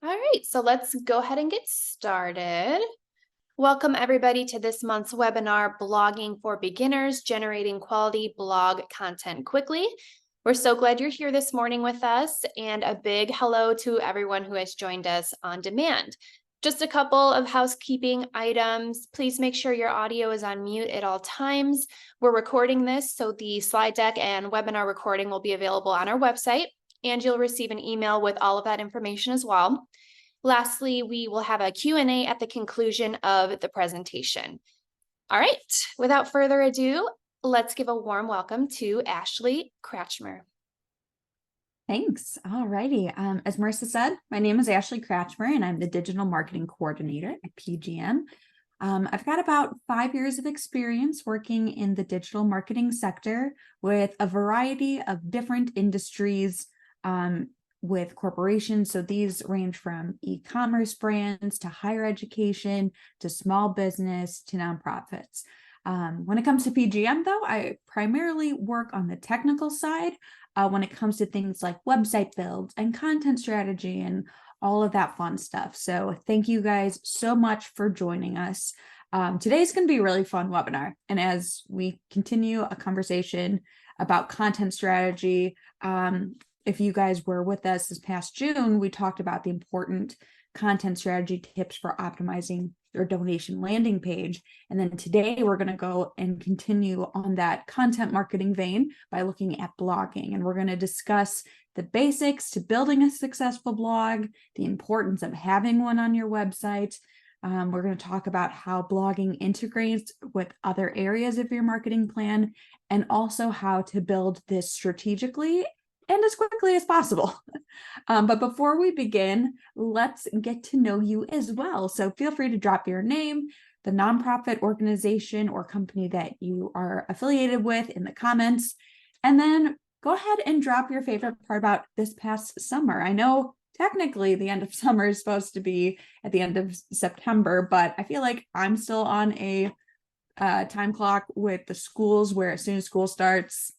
All right, so let's go ahead and get started. Welcome, everybody, to this month's webinar, Blogging for Beginners, Generating Quality Blog Content Quickly. We're so glad you're here this morning with us, and a big hello to everyone who has joined us on demand. Just a couple of housekeeping items. Please make sure your audio is on mute at all times. We're recording this, so the slide deck and webinar recording will be available on our website, and you'll receive an email with all of that information as well. Lastly, we will have a Q&A at the conclusion of the presentation. All right, without further ado, let's give a warm welcome to Ashley Kratchmer. Thanks. All righty. As Marissa said, my name is Ashley Kratchmer, and I'm the Digital Marketing Coordinator at PGM. I've got about 5 years of experience working in the digital marketing sector with a variety of different industries with corporations. So these range from e-commerce brands to higher education to small business to nonprofits. When it comes to PGM, though, I primarily work on the technical side when it comes to things like website builds and content strategy and all of that fun stuff. So thank you guys so much for joining us. Today's going to be a really fun webinar. And as we continue a conversation about content strategy, if you guys were with us this past June, we talked about the important content strategy tips for optimizing your donation landing page. And then today we're going to go and continue on that content marketing vein by looking at blogging. And we're going to discuss the basics to building a successful blog, the importance of having one on your website. We're going to talk about how blogging integrates with other areas of your marketing plan, and also how to build this strategically and as quickly as possible. But before we begin, let's get to know you as well. So feel free to drop your name, the nonprofit organization or company that you are affiliated with in the comments, and then go ahead and drop your favorite part about this past summer. I know technically the end of summer is supposed to be at the end of September, but I feel like I'm still on a time clock with the schools where as soon as school starts,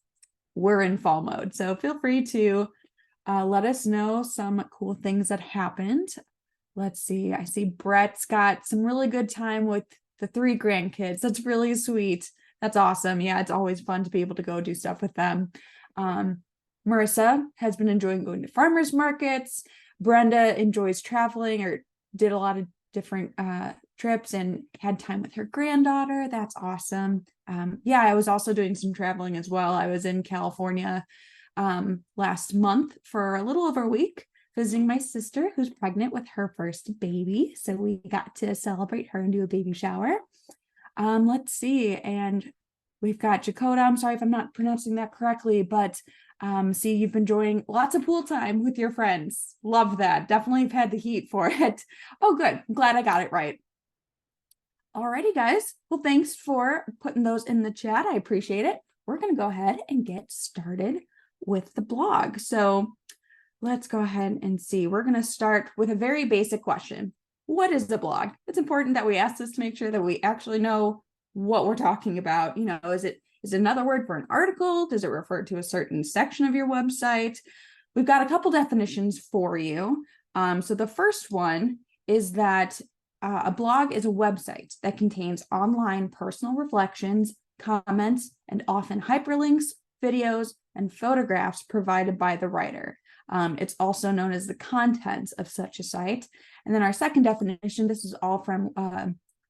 we're in fall mode. So feel free to let us know some cool things that happened. Let's see. I see Brett's got some really good time with the 3 grandkids. That's really sweet. That's awesome. Yeah, it's always fun to be able to go do stuff with them. Marissa has been enjoying going to farmers markets. Brenda enjoys traveling or did a lot of different trips and had time with her granddaughter. That's awesome. Yeah, I was also doing some traveling as well. I was in California last month for a little over a week, visiting my sister who's pregnant with her first baby. So we got to celebrate her and do a baby shower. Let's see. And we've got Jakota. I'm sorry if I'm not pronouncing that correctly, but see, you've been enjoying lots of pool time with your friends. Love that. Definitely have had the heat for it. Oh, good. I'm glad I got it right. Alrighty, guys. Well, thanks for putting those in the chat. I appreciate it. We're going to go ahead and get started with the blog. So let's go ahead and see. We're going to start with a very basic question. What is the blog? It's important that we ask this to make sure that we actually know what we're talking about. You know, is it another word for an article? Does it refer to a certain section of your website? We've got a couple definitions for you. So the first one is that a blog is a website that contains online personal reflections, comments, and often hyperlinks, videos, and photographs provided by the writer. It's also known as the contents of such a site. And then our second definition, this is all from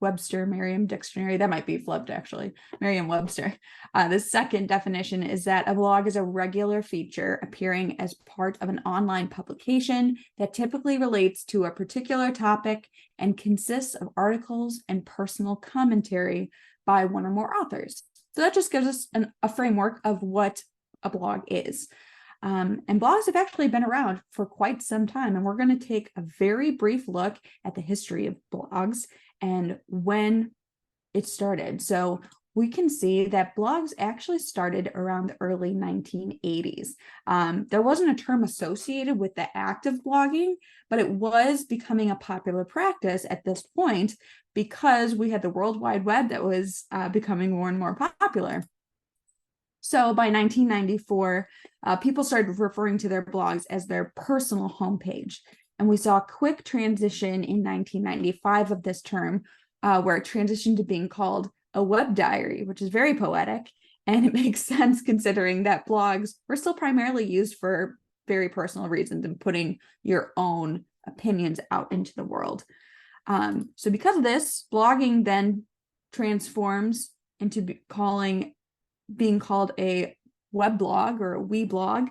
Webster Merriam Dictionary. That might be flipped, actually. Merriam-Webster. The second definition is that a blog is a regular feature appearing as part of an online publication that typically relates to a particular topic and consists of articles and personal commentary by one or more authors. So that just gives us a framework of what a blog is. And blogs have actually been around for quite some time, and we're going to take a very brief look at the history of blogs and when it started. So we can see that blogs actually started around the early 1980s. There wasn't a term associated with the act of blogging, but it was becoming a popular practice at this point because we had the World Wide Web that was becoming more and more popular. So by 1994, people started referring to their blogs as their personal homepage. And we saw a quick transition in 1995 of this term, where it transitioned to being called a web diary, which is very poetic. And it makes sense considering that blogs were still primarily used for very personal reasons and putting your own opinions out into the world. So because of this, blogging then transforms into being called a weblog or a weblog,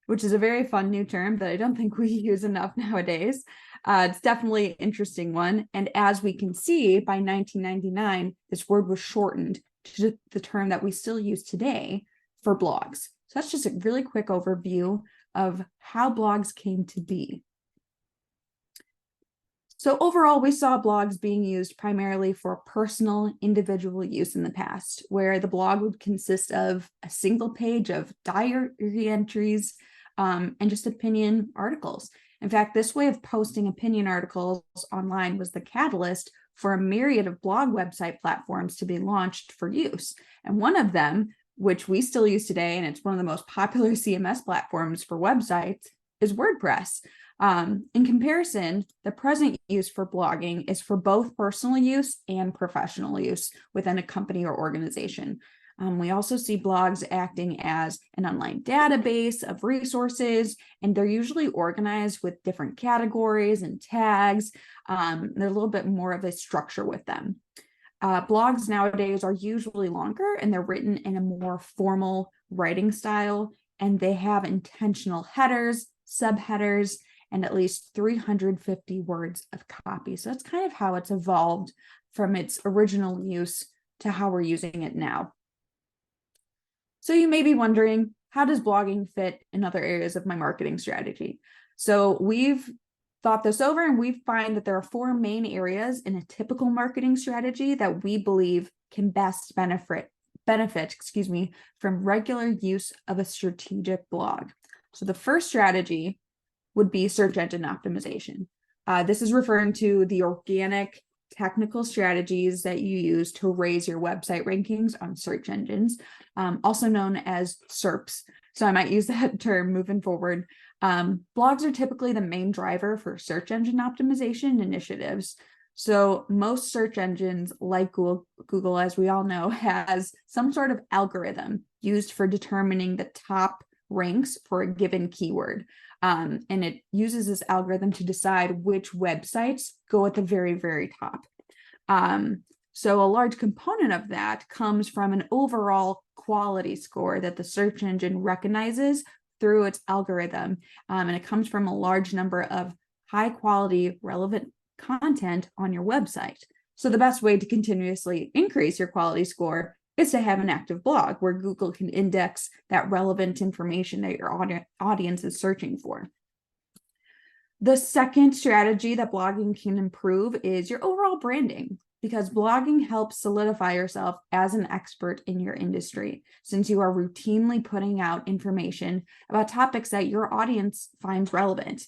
which is a very fun new term that I don't think we use enough nowadays. It's definitely an interesting one. And as we can see, by 1999, this word was shortened to the term that we still use today for blogs. So that's just a really quick overview of how blogs came to be. So overall, we saw blogs being used primarily for personal, individual use in the past, where the blog would consist of a single page of diary entries and just opinion articles. In fact, this way of posting opinion articles online was the catalyst for a myriad of blog website platforms to be launched for use. And one of them, which we still use today, and it's one of the most popular CMS platforms for websites, is WordPress. In comparison, the present use for blogging is for both personal use and professional use within a company or organization. We also see blogs acting as an online database of resources, and they're usually organized with different categories and tags. There's a little bit more of a structure with them. Blogs nowadays are usually longer, and they're written in a more formal writing style, and they have intentional headers, subheaders, and at least 350 words of copy. So that's kind of how it's evolved from its original use to how we're using it now. So you may be wondering, how does blogging fit in other areas of my marketing strategy? So we've thought this over, and we find that there are 4 main areas in a typical marketing strategy that we believe can best benefit from regular use of a strategic blog. So the first strategy would be search engine optimization. This is referring to the organic technical strategies that you use to raise your website rankings on search engines, also known as SERPs. So I might use that term moving forward. Blogs are typically the main driver for search engine optimization initiatives. So most search engines, like Google, as we all know, has some sort of algorithm used for determining the top ranks for a given keyword. And it uses this algorithm to decide which websites go at the very, very top. So a large component of that comes from an overall quality score that the search engine recognizes through its algorithm. And it comes from a large number of high quality, relevant content on your website. So the best way to continuously increase your quality score is to have an active blog where Google can index that relevant information that your audience is searching for. The second strategy that blogging can improve is your overall branding, because blogging helps solidify yourself as an expert in your industry, since you are routinely putting out information about topics that your audience finds relevant.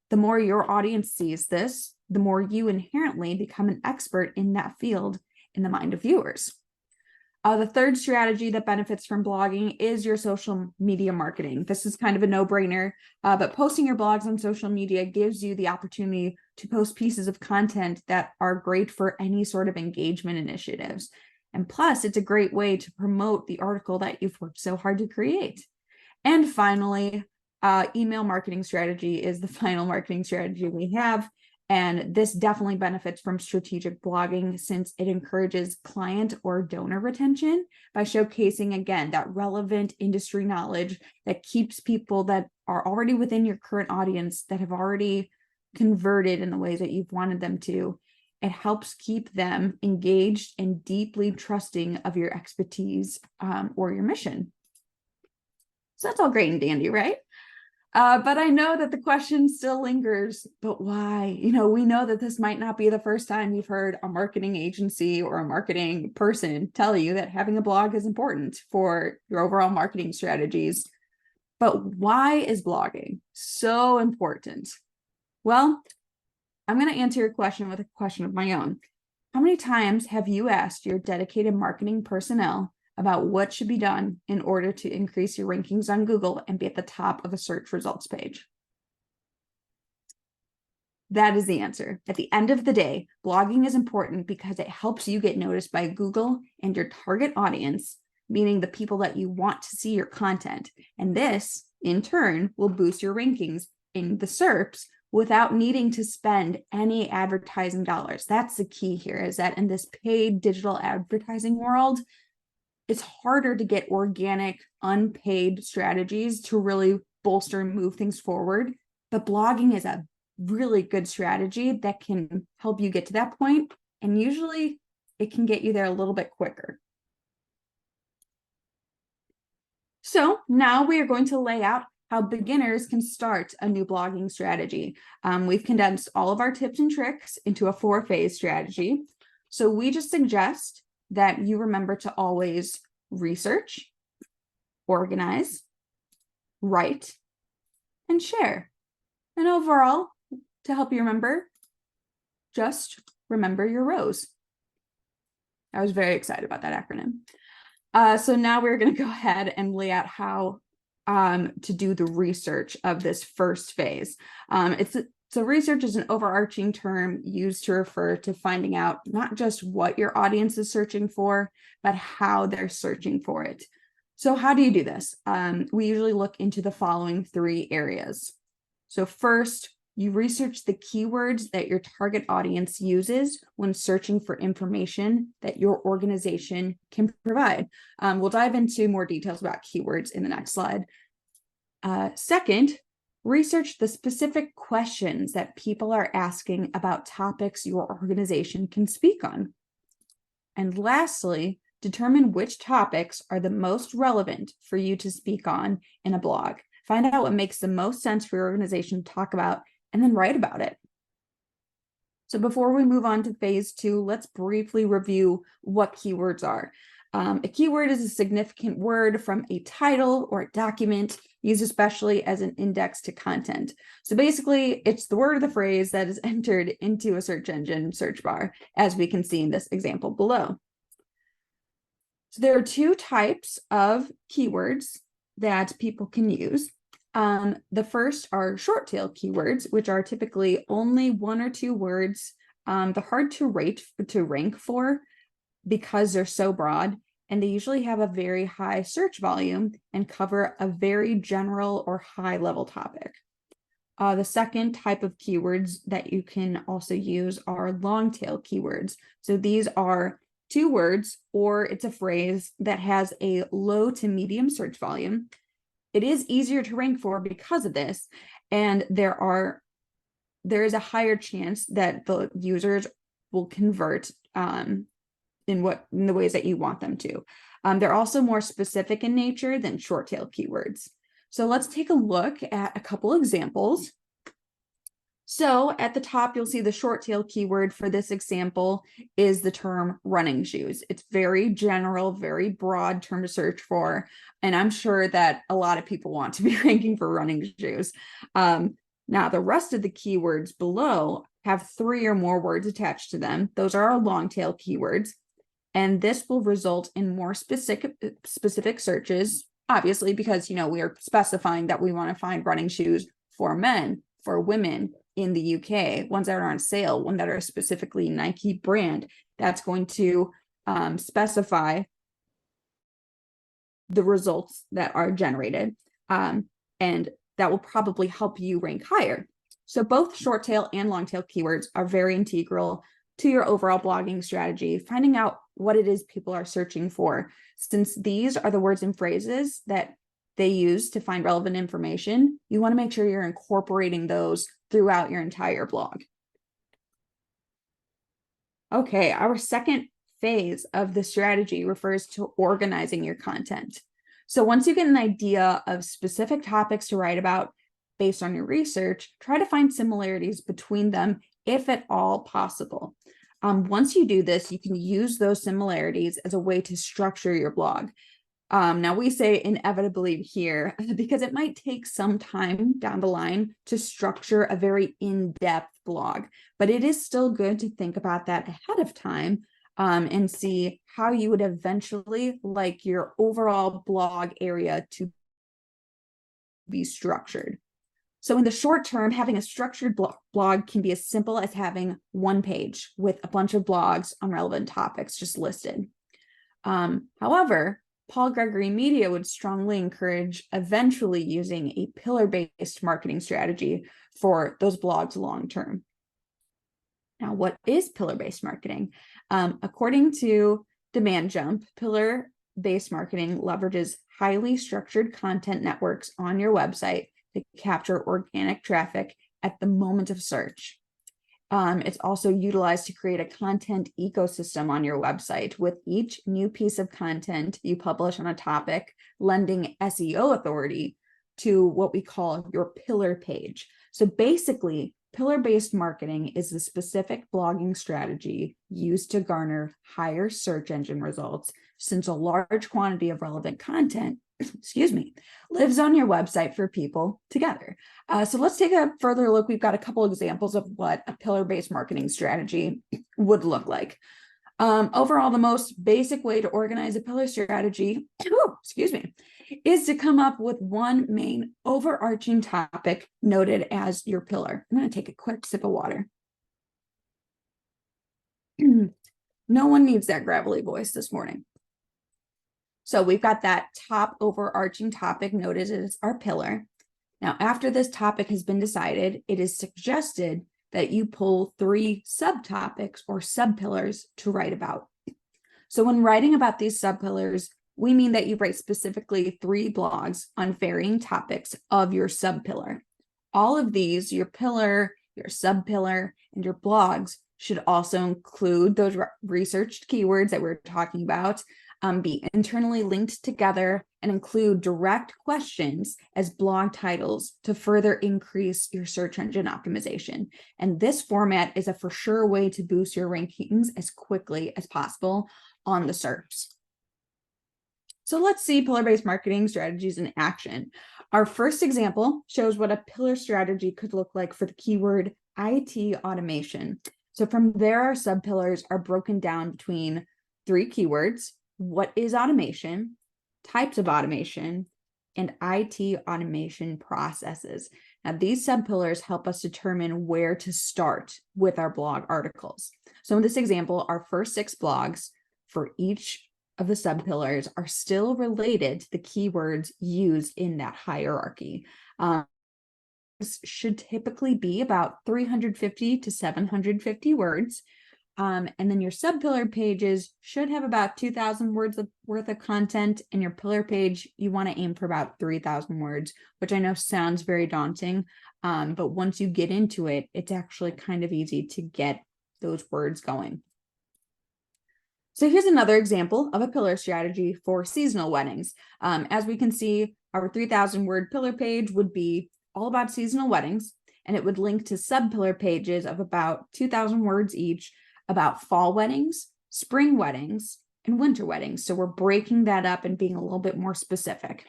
The more your audience sees this, the more you inherently become an expert in that field in the mind of viewers. The third strategy that benefits from blogging is your social media marketing. This is kind of a no-brainer, but posting your blogs on social media gives you the opportunity to post pieces of content that are great for any sort of engagement initiatives. And plus, it's a great way to promote the article that you've worked so hard to create. And finally, email marketing strategy is the final marketing strategy we have. And this definitely benefits from strategic blogging, since it encourages client or donor retention by showcasing, again, that relevant industry knowledge that keeps people that are already within your current audience, that have already converted in the ways that you've wanted them to. It helps keep them engaged and deeply trusting of your expertise or your mission. So that's all great and dandy, right? But I know that the question still lingers, but why? We know that this might not be the first time you've heard a marketing agency or a marketing person tell you that having a blog is important for your overall marketing strategies. But why is blogging so important? Well, I'm going to answer your question with a question of my own. How many times have you asked your dedicated marketing personnel about what should be done in order to increase your rankings on Google and be at the top of a search results page? That is the answer. At the end of the day, blogging is important because it helps you get noticed by Google and your target audience, meaning the people that you want to see your content. And this, in turn, will boost your rankings in the SERPs without needing to spend any advertising dollars. That's the key here, is that in this paid digital advertising world, it's harder to get organic, unpaid strategies to really bolster and move things forward. But blogging is a really good strategy that can help you get to that point, and usually it can get you there a little bit quicker. So now we are going to lay out how beginners can start a new blogging strategy. We've condensed all of our tips and tricks into a 4-phase strategy. So we just suggest that you remember to always research, organize, write, and share. And overall, to help you remember, just remember your rows. I was very excited about that acronym. So now we're going to go ahead and lay out how to do the research of this first phase. So research is an overarching term used to refer to finding out not just what your audience is searching for, but how they're searching for it. So how do you do this? We usually look into the following 3 areas. So first, you research the keywords that your target audience uses when searching for information that your organization can provide. We'll dive into more details about keywords in the next slide. Second, research the specific questions that people are asking about topics your organization can speak on. And lastly, determine which topics are the most relevant for you to speak on in a blog. Find out what makes the most sense for your organization to talk about, and then write about it. So before we move on to phase 2, let's briefly review what keywords are. A keyword is a significant word from a title or a document, used especially as an index to content. So basically, it's the word or the phrase that is entered into a search engine search bar, as we can see in this example below. So there are 2 types of keywords that people can use. The first are short tail keywords, which are typically only 1 or 2 words. They're hard to rank for because they're so broad, and they usually have a very high search volume and cover a very general or high level topic. The second type of keywords that you can also use are long tail keywords. So these are 2 words, or it's a phrase that has a low to medium search volume. It is easier to rank for because of this, and there is a higher chance that the users will convert in the ways that you want them to. They're also more specific in nature than short tail keywords. So let's take a look at a couple examples. So at the top, you'll see the short tail keyword for this example is the term running shoes. It's very general, very broad term to search for. And I'm sure that a lot of people want to be ranking for running shoes. Now, the rest of the keywords below have 3 or more words attached to them. Those are our long tail keywords. And this will result in more specific searches, obviously, because, we are specifying that we want to find running shoes for men, for women, in the UK, ones that are on sale, one that are specifically Nike brand. That's going to specify the results that are generated. And that will probably help you rank higher. So both short tail and long tail keywords are very integral to your overall blogging strategy, finding out what it is people are searching for. Since these are the words and phrases that they use to find relevant information, you want to make sure you're incorporating those throughout your entire blog. Okay, our second phase of the strategy refers to organizing your content. So once you get an idea of specific topics to write about based on your research, try to find similarities between them, if at all possible. Once you do this, you can use those similarities as a way to structure your blog. Now we say inevitably here because it might take some time down the line to structure a very in-depth blog, but it is still good to think about that ahead of time and see how you would eventually like your overall blog area to be structured. So in the short term, having a structured blog can be as simple as having one page with a bunch of blogs on relevant topics just listed. However, Paul Gregory Media would strongly encourage eventually using a pillar-based marketing strategy for those blogs long term. Now, what is pillar-based marketing? According to Demand Jump, pillar-based marketing leverages highly structured content networks on your website to capture organic traffic at the moment of search. It's also utilized to create a content ecosystem on your website, with each new piece of content you publish on a topic lending SEO authority to what we call your pillar page. So basically, pillar-based marketing is the specific blogging strategy used to garner higher search engine results, since a large quantity of relevant content lives on your website for people to gather. So let's take a further look. We've got a couple examples of what a pillar-based marketing strategy would look like. Overall, the most basic way to organize a pillar strategy, is to come up with one main overarching topic noted as your pillar. I'm going to take a quick sip of water. No one needs that gravelly voice this morning. So we've got that top overarching topic noted as our pillar. Now, after this topic has been decided, it is suggested that you pull 3 subtopics or subpillars to write about. So when writing about these subpillars, we mean that you write specifically 3 blogs on varying topics of your subpillar. All of these, your pillar, your subpillar, and your blogs, should also include those researched keywords that we're talking about, be internally linked together, and include direct questions as blog titles to further increase your search engine optimization. And this format is a for sure way to boost your rankings as quickly as possible on the SERPs. So let's see pillar-based marketing strategies in action. Our first example shows what a pillar strategy could look like for the keyword IT automation. So from there, our subpillars are broken down between 3 keywords: what is automation, types of automation, and IT automation processes. Now, these subpillars help us determine where to start with our blog articles. So in this example, our first 6 blogs for each of the subpillars are still related to the keywords used in that hierarchy. Should typically be about 350 to 750 words. And then your subpillar pages should have about 2,000 words worth of content, and your pillar page, you want to aim for about 3,000 words, which I know sounds very daunting, but once you get into it, it's actually kind of easy to get those words going. So here's another example of a pillar strategy for seasonal weddings. As we can see, our 3,000 word pillar page would be all about seasonal weddings, and it would link to subpillar pages of about 2,000 words each about fall weddings, spring weddings, and winter weddings. So we're breaking that up and being a little bit more specific.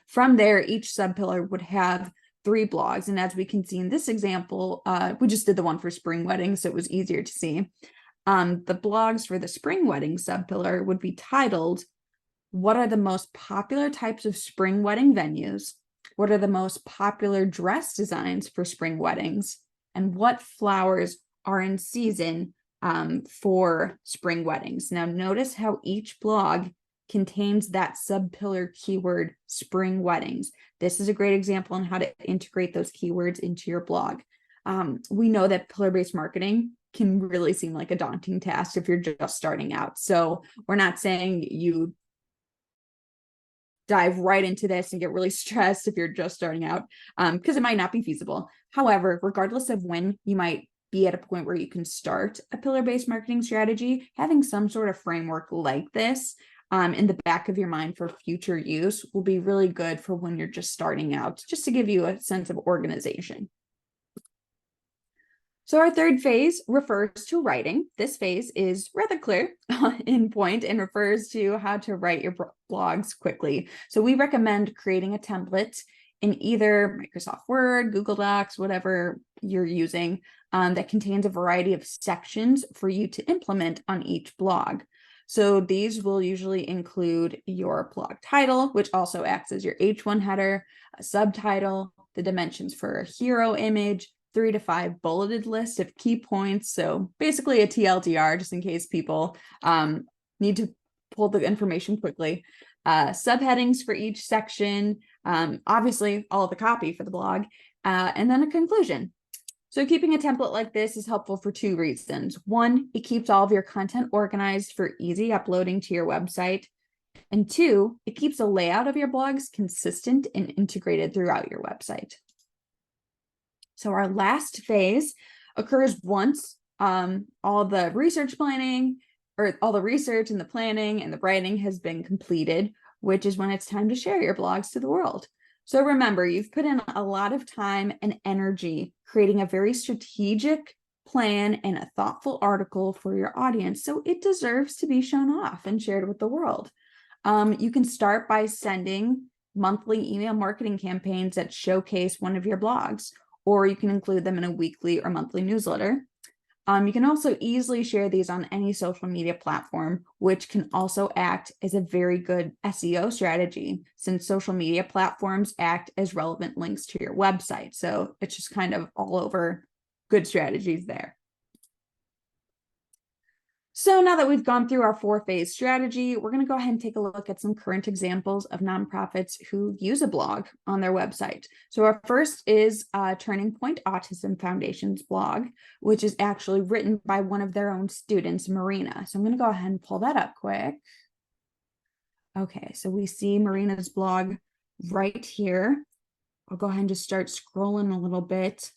From there, each subpillar would have 3 blogs. And as we can see in this example, we just did the one for spring weddings, so it was easier to see. The blogs for the spring wedding subpillar would be titled, what are the most popular types of spring wedding venues? What are the most popular dress designs for spring weddings? And what flowers are in season for spring weddings? Now, notice how each blog contains that subpillar keyword spring weddings. This is a great example on how to integrate those keywords into your blog. We know that pillar-based marketing can really seem like a daunting task if you're just starting out. So we're not saying you dive right into this and get really stressed if you're just starting out, because it might not be feasible. However, regardless of when you might be at a point where you can start a pillar-based marketing strategy, having some sort of framework like this in the back of your mind for future use will be really good for when you're just starting out, just to give you a sense of organization. So our third phase refers to writing. This phase is rather clear in point and refers to how to write your blogs quickly. So we recommend creating a template in either Microsoft Word, Google Docs, whatever you're using, that contains a variety of sections for you to implement on each blog. So these will usually include your blog title, which also acts as your H1 header, a subtitle, the dimensions for a hero image, 3 to 5 bulleted list of key points. So basically a TLDR, just in case people need to pull the information quickly. Subheadings for each section, obviously all of the copy for the blog, and then a conclusion. So keeping a template like this is helpful for 2 reasons. One, it keeps all of your content organized for easy uploading to your website. And 2, it keeps the layout of your blogs consistent and integrated throughout your website. So our last phase occurs once all the research planning, or all the research and the planning and the writing has been completed, which is when it's time to share your blogs to the world. So remember, you've put in a lot of time and energy creating a very strategic plan and a thoughtful article for your audience. So it deserves to be shown off and shared with the world. You can start by sending monthly email marketing campaigns that showcase one of your blogs, or you can include them in a weekly or monthly newsletter. You can also easily share these on any social media platform, which can also act as a very good SEO strategy, since social media platforms act as relevant links to your website. So it's just kind of all over good strategies there. So now that we've gone through our 4-phase strategy, we're going to go ahead and take a look at some current examples of nonprofits who use a blog on their website. So our first is Turning Point Autism Foundation's blog, which is actually written by one of their own students, Marina. So I'm going to go ahead and pull that up quick. Okay, so we see Marina's blog right here. I'll go ahead and just start scrolling a little bit.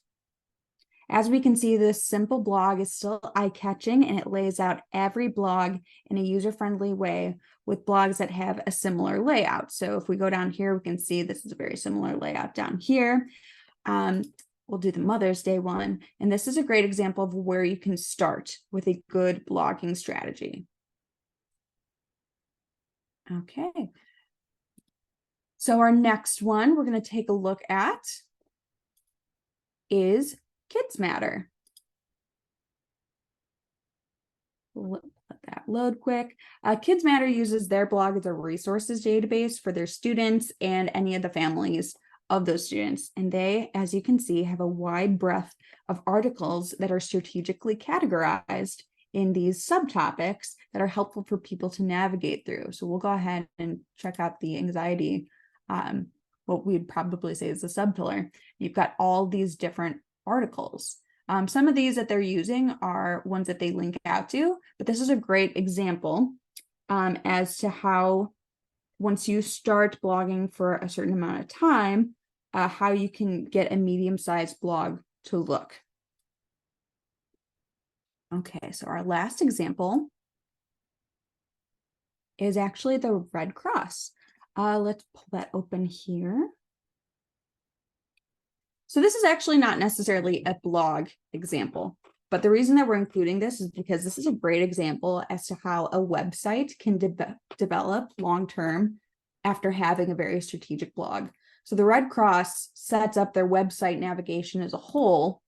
As we can see, this simple blog is still eye-catching, and it lays out every blog in a user-friendly way with blogs that have a similar layout. So if we go down here, we can see this is a very similar layout down here. We'll do the Mother's Day one, and this is a great example of where you can start with a good blogging strategy. Okay. So our next one we're going to take a look at is Kids Matter. Let that load quick. Kids Matter uses their blog as a resources database for their students and any of the families of those students. And they, as you can see, have a wide breadth of articles that are strategically categorized in these subtopics that are helpful for people to navigate through. So we'll go ahead and check out the anxiety, what we'd probably say is the subpillar. You've got all these different articles. Some of these that they're using are ones that they link out to, but this is a great example as to how once you start blogging for a certain amount of time, how you can get a medium-sized blog to look. Okay, so our last example is actually the Red Cross. Let's pull that open here. So this is actually not necessarily a blog example, but the reason that we're including this is because this is a great example as to how a website can develop long-term after having a very strategic blog. So the Red Cross sets up their website navigation as a whole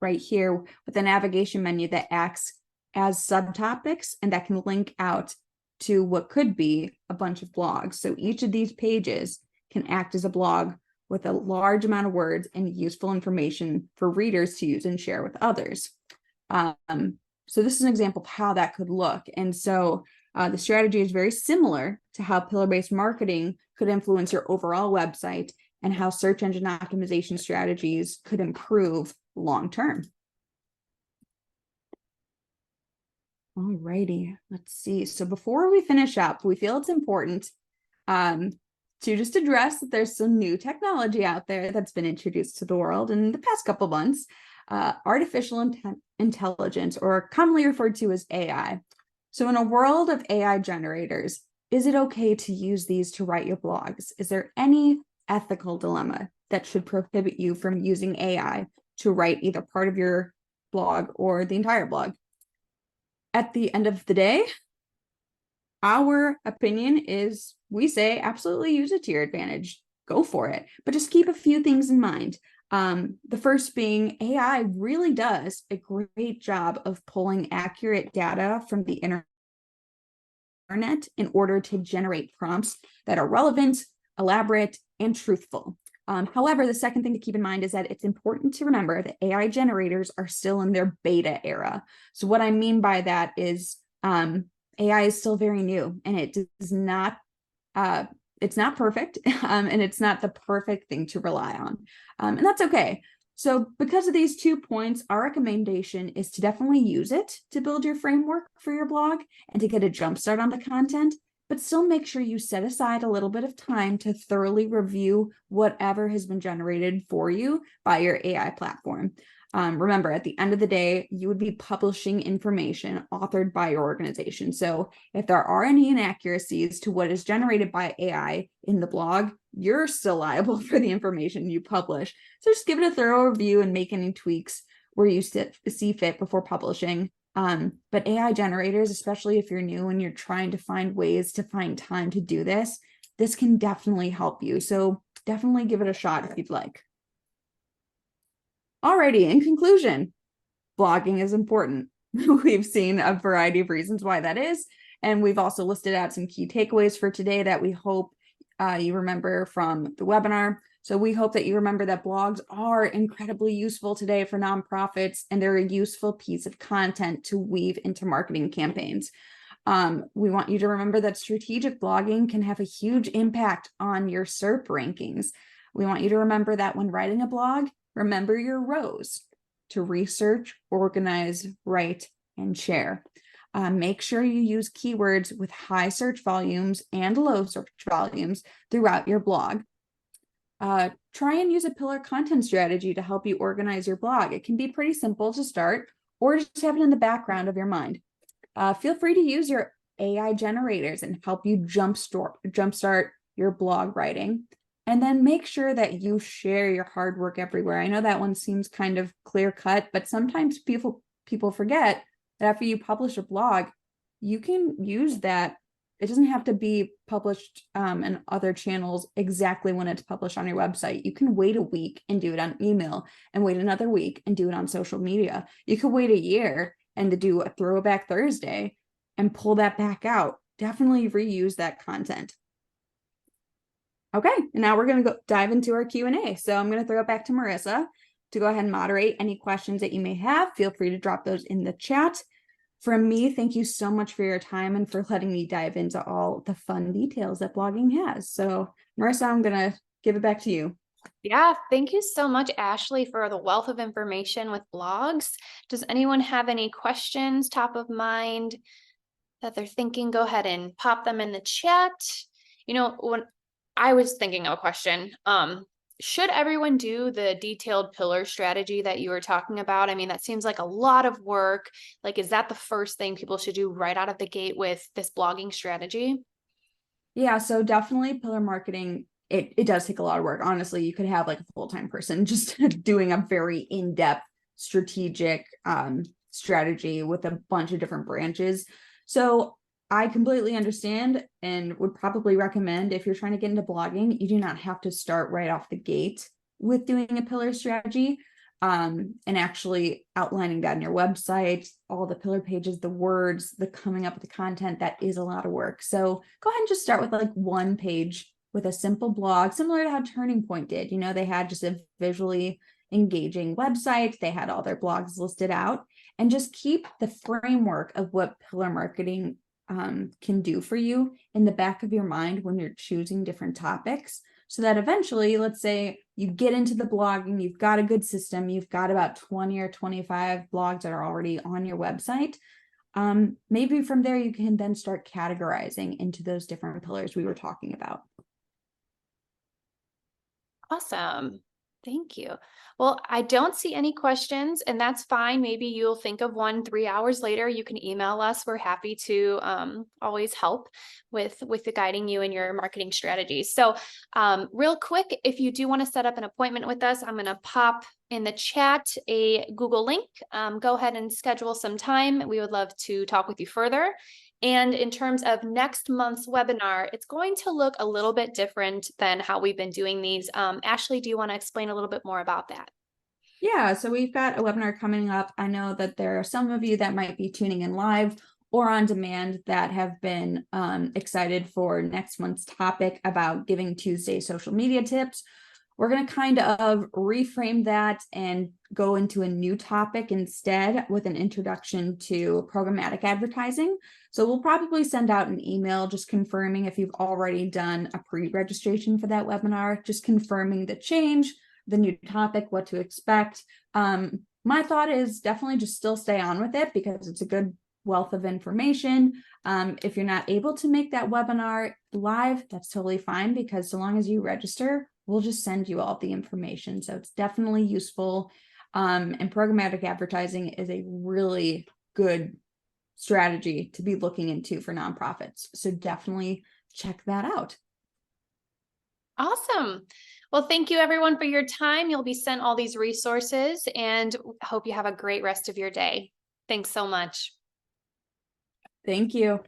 right here with a navigation menu that acts as subtopics and that can link out to what could be a bunch of blogs. So each of these pages can act as a blog with a large amount of words and useful information for readers to use and share with others. So this is an example of how that could look. And so the strategy is very similar to how pillar-based marketing could influence your overall website and how search engine optimization strategies could improve long-term. All righty, let's see. So before we finish up, we feel it's important to just address that there's some new technology out there that's been introduced to the world in the past couple months, artificial intelligence, or commonly referred to as AI. So in a world of AI generators, is it okay to use these to write your blogs? Is there any ethical dilemma that should prohibit you from using AI to write either part of your blog or the entire blog? At the end of the day, our opinion is we say absolutely use it to your advantage. Go for it. But just keep a few things in mind. The first being AI really does a great job of pulling accurate data from the internet in order to generate prompts that are relevant, elaborate, and truthful. However, the second thing to keep in mind is that it's important to remember that AI generators are still in their beta era. So what I mean by that is AI is still very new, and it does not it's not perfect, and it's not the perfect thing to rely on. And that's okay. So because of these 2 points, our recommendation is to definitely use it to build your framework for your blog and to get a jump start on the content, but still make sure you set aside a little bit of time to thoroughly review whatever has been generated for you by your AI platform. Remember, at the end of the day, you would be publishing information authored by your organization. So if there are any inaccuracies to what is generated by AI in the blog, you're still liable for the information you publish. So just give it a thorough review and make any tweaks where you see fit before publishing. But AI generators, especially if you're new and you're trying to find ways to find time to do this can definitely help you. So definitely give it a shot if you'd like. Alrighty, in conclusion, blogging is important. We've seen a variety of reasons why that is, and we've also listed out some key takeaways for today that we hope you remember from the webinar. So we hope that you remember that blogs are incredibly useful today for nonprofits, and they're a useful piece of content to weave into marketing campaigns. We want you to remember that strategic blogging can have a huge impact on your SERP rankings. We want you to remember that when writing a blog, remember your rows to research, organize, write, and share. Make sure you use keywords with high search volumes and low search volumes throughout your blog. Try and use a pillar content strategy to help you organize your blog. It can be pretty simple to start, or just have it in the background of your mind. Feel free to use your AI generators and help you jumpstart your blog writing. And then make sure that you share your hard work everywhere. I know that one seems kind of clear cut, but sometimes people forget that after you publish a blog, you can use that. It doesn't have to be published in other channels exactly when it's published on your website. You can wait a week and do it on email, and wait another week and do it on social media. You could wait a year and to do a Throwback Thursday and pull that back out. Definitely reuse that content. Okay, and now we're going to go dive into our Q&A. So I'm going to throw it back to Marissa to go ahead and moderate any questions that you may have. Feel free to drop those in the chat. From me, thank you so much for your time and for letting me dive into all the fun details that blogging has. So Marissa, I'm going to give it back to you. Yeah, thank you so much, Ashley, for the wealth of information with blogs. Does anyone have any questions top of mind that they're thinking? Go ahead and pop them in the chat. You know, when I was thinking of a question, should everyone do the detailed pillar strategy that you were talking about? I mean, that seems like a lot of work. Like, is that the first thing people should do right out of the gate with this blogging strategy? Yeah, so definitely pillar marketing, it does take a lot of work. Honestly, you could have like a full-time person just doing a very in-depth strategic strategy with a bunch of different branches. So I completely understand and would probably recommend, if you're trying to get into blogging, you do not have to start right off the gate with doing a pillar strategy, and actually outlining that in your website, all the pillar pages, the words, the coming up with the content. That is a lot of work. So go ahead and just start with like one page with a simple blog, similar to how Turning Point did. You know, they had just a visually engaging website. They had all their blogs listed out, and just keep the framework of what pillar marketing can do for you in the back of your mind when you're choosing different topics, so that eventually, let's say you get into the blogging, you've got a good system, you've got about 20 or 25 blogs that are already on your website. Maybe from there, you can then start categorizing into those different pillars we were talking about. Awesome. Thank you. Well, I don't see any questions, and that's fine. Maybe you'll think of one 3 hours later. You can email us. We're happy to always help with the guiding you in your marketing strategies. So real quick, if you do want to set up an appointment with us, I'm going to pop in the chat a Google link. Go ahead and schedule some time. We would love to talk with you further. And in terms of next month's webinar, it's going to look a little bit different than how we've been doing these. Ashley, do you want to explain a little bit more about that? Yeah, so we've got a webinar coming up. I know that there are some of you that might be tuning in live or on demand that have been excited for next month's topic about Giving Tuesday social media tips. we're going to kind of reframe that and go into a new topic instead with an introduction to programmatic advertising. So we'll probably send out an email just confirming if you've already done a pre-registration for that webinar, just confirming the change, the new topic, what to expect. My thought is definitely just still stay on with it because it's a good wealth of information. If you're not able to make that webinar live, that's totally fine, because so long as you register, we'll just send you all the information. So it's definitely useful. And programmatic advertising is a really good strategy to be looking into for nonprofits. So definitely check that out. Awesome. Well, thank you everyone for your time. You'll be sent all these resources and hope you have a great rest of your day. Thanks so much. Thank you.